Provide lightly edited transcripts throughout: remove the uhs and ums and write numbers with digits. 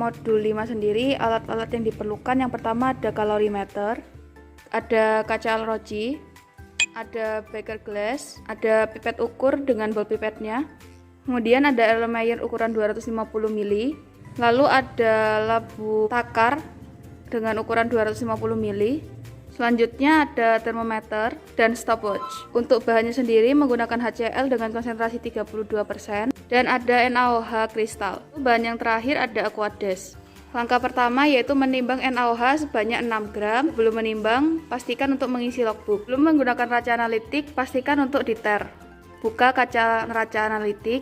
modul 5 sendiri, alat-alat yang diperlukan yang pertama ada kalorimeter, ada kaca alroji, ada beker glass, ada pipet ukur dengan ball pipetnya, kemudian ada Erlenmeyer ukuran 250 ml, lalu ada labu takar dengan ukuran 250 ml, selanjutnya ada termometer dan stopwatch. Untuk bahannya sendiri menggunakan HCl dengan konsentrasi 32% dan ada NaOH kristal. Bahan yang terakhir ada Aquades. Langkah pertama yaitu menimbang NaOH sebanyak 6 gram. Belum menimbang, pastikan untuk mengisi logbook. Belum menggunakan neraca analitik, pastikan untuk diter. Buka kaca neraca analitik,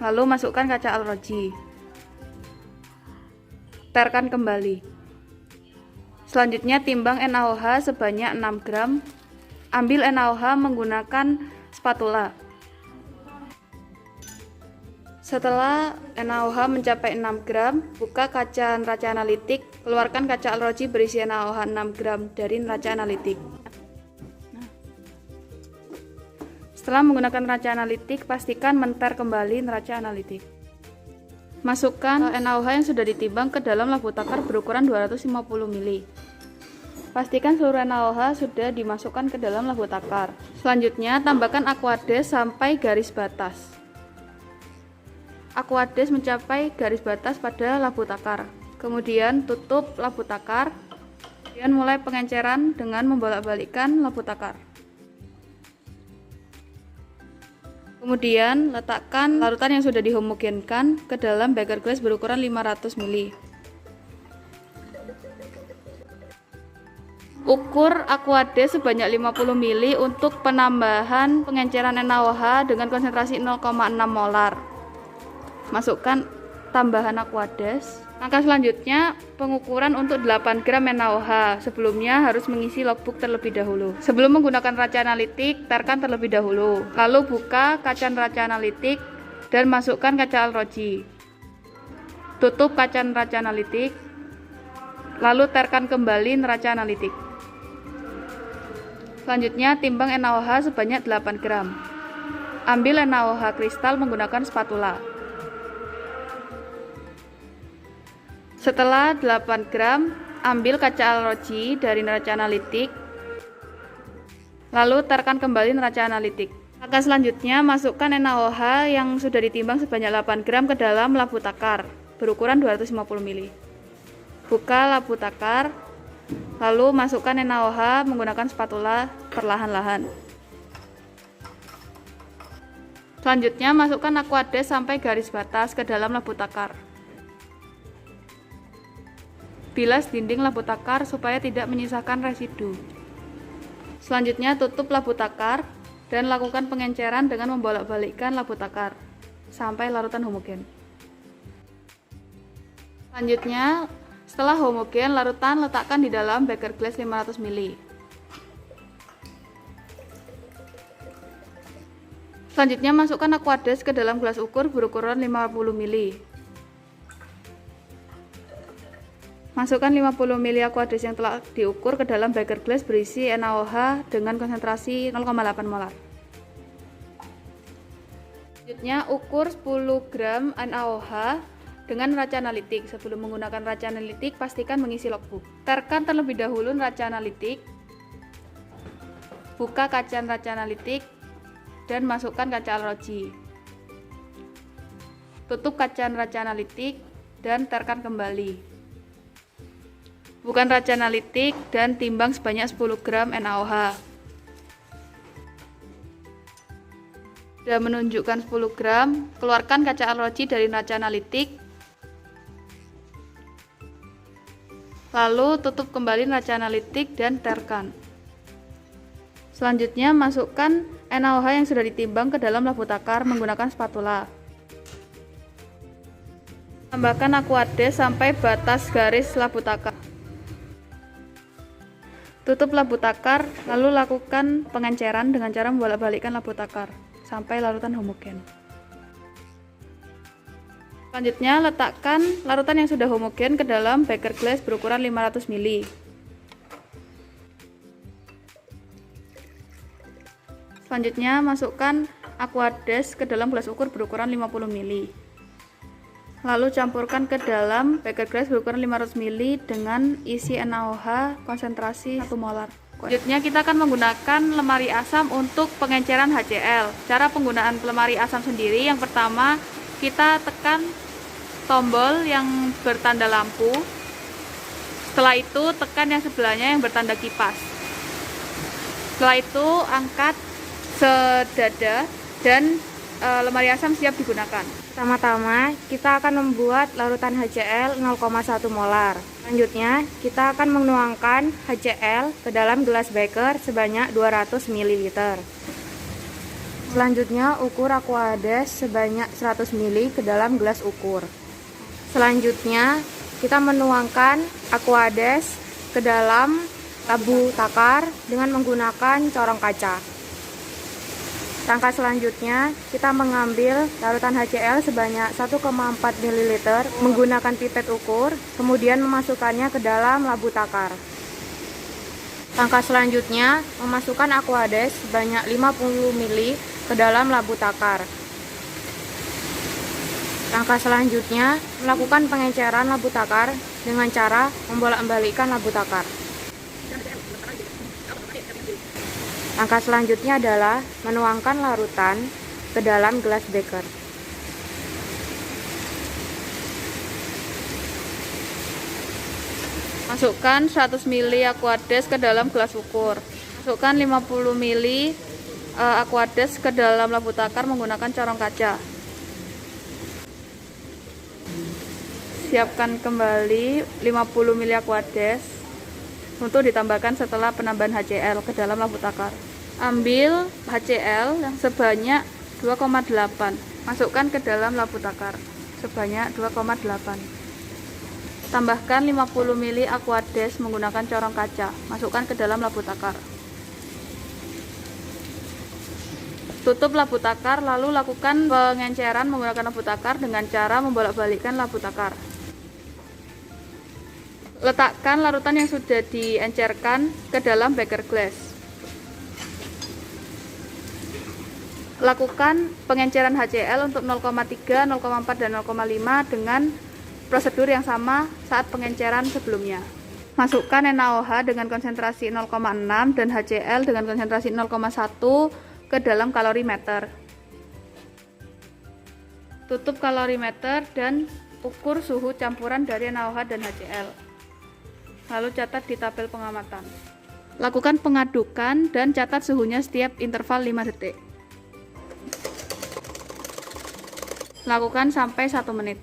lalu masukkan kaca alroji. Terkan kembali. Selanjutnya timbang NaOH sebanyak 6 gram. Ambil NaOH menggunakan spatula. Setelah NaOH mencapai 6 gram, buka kaca neraca analitik, keluarkan kaca alroji berisi NaOH 6 gram dari neraca analitik. Setelah menggunakan neraca analitik, pastikan menter kembali neraca analitik. Masukkan NaOH yang sudah ditimbang ke dalam labu takar berukuran 250 ml. Pastikan seluruh NaOH sudah dimasukkan ke dalam labu takar. Selanjutnya, tambahkan Aquades sampai garis batas. Aquades mencapai garis batas pada labu takar. Kemudian tutup labu takar. Kemudian mulai pengenceran dengan membolak-balikkan labu takar. Kemudian letakkan larutan yang sudah dihomogenkan ke dalam beker glass berukuran 500 ml. Ukur Aquades sebanyak 50 ml untuk penambahan pengenceran NaOH dengan konsentrasi 0,6 molar. Masukkan tambahan Aquades. Langkah selanjutnya pengukuran untuk 8 gram NaOH. Sebelumnya harus mengisi logbook terlebih dahulu. Sebelum menggunakan neraca analitik, terkan terlebih dahulu. Lalu buka kaca neraca analitik dan masukkan kaca alroji. Tutup kaca neraca analitik. Lalu terkan kembali neraca analitik. Selanjutnya timbang NaOH sebanyak 8 gram. Ambil NaOH kristal menggunakan spatula. Setelah 8 gram, ambil kaca alroji dari neraca analitik, lalu terkan kembali neraca analitik. Langkah selanjutnya, masukkan NaOH yang sudah ditimbang sebanyak 8 gram ke dalam labu takar berukuran 250 ml. Buka labu takar, lalu masukkan NaOH menggunakan spatula perlahan-lahan. Selanjutnya, masukkan Aquades sampai garis batas ke dalam labu takar. Bilas dinding labu takar supaya tidak menyisakan residu. Selanjutnya tutup labu takar dan lakukan pengenceran dengan membolak-balikkan labu takar sampai larutan homogen. Selanjutnya, setelah homogen, larutan letakkan di dalam beker glass 500 ml. Selanjutnya masukkan Aquades ke dalam gelas ukur berukuran 50 ml. Masukkan 50 ml Aquades yang telah diukur ke dalam beker glass berisi NaOH dengan konsentrasi 0,8 molar. Selanjutnya ukur 10 gram NaOH dengan neraca analitik. Sebelum menggunakan neraca analitik, pastikan mengisi logbook. Terkan terlebih dahulu neraca analitik. Buka kaca neraca analitik dan masukkan kaca alroji. Tutup kaca neraca analitik dan terkan kembali. Bukan neraca analitik dan timbang sebanyak 10 gram NaOH. Sudah menunjukkan 10 gram, keluarkan kaca alroji dari neraca analitik. Lalu tutup kembali neraca analitik dan terkan. Selanjutnya masukkan NaOH yang sudah ditimbang ke dalam labu takar menggunakan spatula. Tambahkan Aquades sampai batas garis labu takar. Tutup labu takar, lalu lakukan pengenceran dengan cara membolak-balikkan labu takar sampai larutan homogen. Selanjutnya, letakkan larutan yang sudah homogen ke dalam beker glass berukuran 500 ml. Selanjutnya, masukkan Aquades ke dalam gelas ukur berukuran 50 ml. Lalu campurkan ke dalam beker glass berukuran 500 ml dengan isi NaOH konsentrasi 1 molar. Selanjutnya kita akan menggunakan lemari asam untuk pengenceran HCl. Cara penggunaan lemari asam sendiri, yang pertama kita tekan tombol yang bertanda lampu. Setelah itu tekan yang sebelahnya yang bertanda kipas. Setelah itu angkat sedada dan lemari asam siap digunakan. Pertama-tama kita akan membuat larutan HCl 0,1 molar. Selanjutnya kita akan menuangkan HCl ke dalam gelas beker sebanyak 200 ml. Selanjutnya ukur Aquades sebanyak 100 ml ke dalam gelas ukur. Selanjutnya kita menuangkan Aquades ke dalam labu takar dengan menggunakan corong kaca. Langkah selanjutnya, kita mengambil larutan HCl sebanyak 1,4 ml menggunakan pipet ukur, kemudian memasukkannya ke dalam labu takar. Langkah selanjutnya, memasukkan Aquades sebanyak 50 ml ke dalam labu takar. Langkah selanjutnya, melakukan pengenceran labu takar dengan cara membolak-balikkan labu takar. Langkah selanjutnya adalah menuangkan larutan ke dalam gelas beker. Masukkan 100 ml Aquades ke dalam gelas ukur. Masukkan 50 ml Aquades ke dalam labu takar menggunakan corong kaca. Siapkan kembali 50 ml Aquades untuk ditambahkan setelah penambahan HCl ke dalam labu takar. Ambil HCl yang sebanyak 2,8, masukkan ke dalam labu takar sebanyak 2,8. Tambahkan 50 ml Aquades menggunakan corong kaca, masukkan ke dalam labu takar. Tutup labu takar, lalu lakukan pengenceran menggunakan labu takar dengan cara membolak-balikkan labu takar. Letakkan larutan yang sudah diencerkan ke dalam beker glass. Lakukan pengenceran HCl untuk 0,3, 0,4, dan 0,5 dengan prosedur yang sama saat pengenceran sebelumnya. Masukkan NaOH dengan konsentrasi 0,6 dan HCl dengan konsentrasi 0,1 ke dalam kalorimeter. Tutup kalorimeter dan ukur suhu campuran dari NaOH dan HCl. Lalu catat di tabel pengamatan. Lakukan pengadukan dan catat suhunya setiap interval 5 detik. Lakukan sampai 1 menit.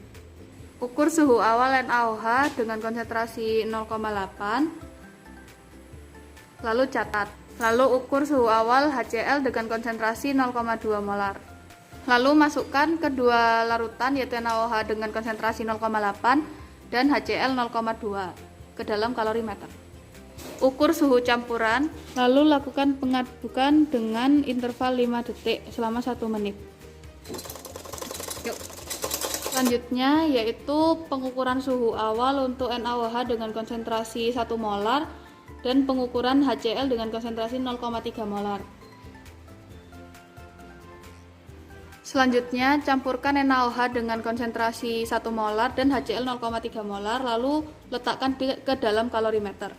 Ukur suhu awal NaOH dengan konsentrasi 0,8. Lalu catat. Lalu ukur suhu awal HCl dengan konsentrasi 0,2 molar. Lalu masukkan kedua larutan yaitu NaOH dengan konsentrasi 0,8 dan HCl 0,2 ke dalam kalorimeter. Ukur suhu campuran, lalu lakukan pengadukan dengan interval 5 detik selama 1 menit. Yuk. Selanjutnya yaitu pengukuran suhu awal untuk NaOH dengan konsentrasi 1 molar dan pengukuran HCl dengan konsentrasi 0,3 molar. Selanjutnya, campurkan NaOH dengan konsentrasi 1 molar dan HCl 0,3 molar, lalu letakkan ke dalam kalorimeter.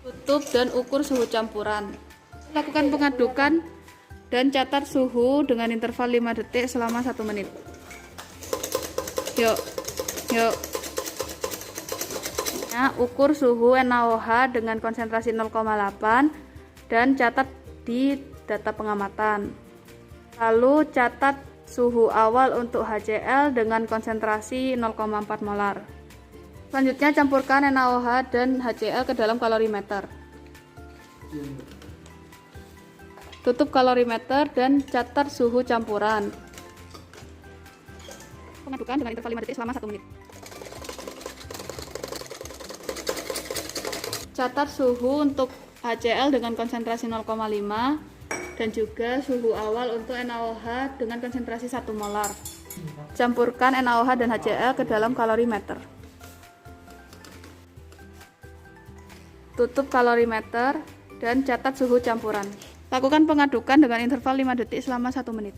Tutup dan ukur suhu campuran. Lakukan pengadukan dan catat suhu dengan interval 5 detik selama 1 menit. Yuk. Nah, ukur suhu NaOH dengan konsentrasi 0,8 dan catat di data pengamatan. Lalu catat suhu awal untuk HCl dengan konsentrasi 0,4 molar. Selanjutnya campurkan NaOH dan HCl ke dalam kalorimeter. Tutup kalorimeter dan catat suhu campuran. Pengadukan dengan interval 5 detik selama 1 menit. Catat suhu untuk HCl dengan konsentrasi 0,5 dan juga suhu awal untuk NaOH dengan konsentrasi 1 molar. Campurkan NaOH dan HCl ke dalam kalorimeter. Tutup kalorimeter dan catat suhu campuran. Lakukan pengadukan dengan interval 5 detik selama 1 menit.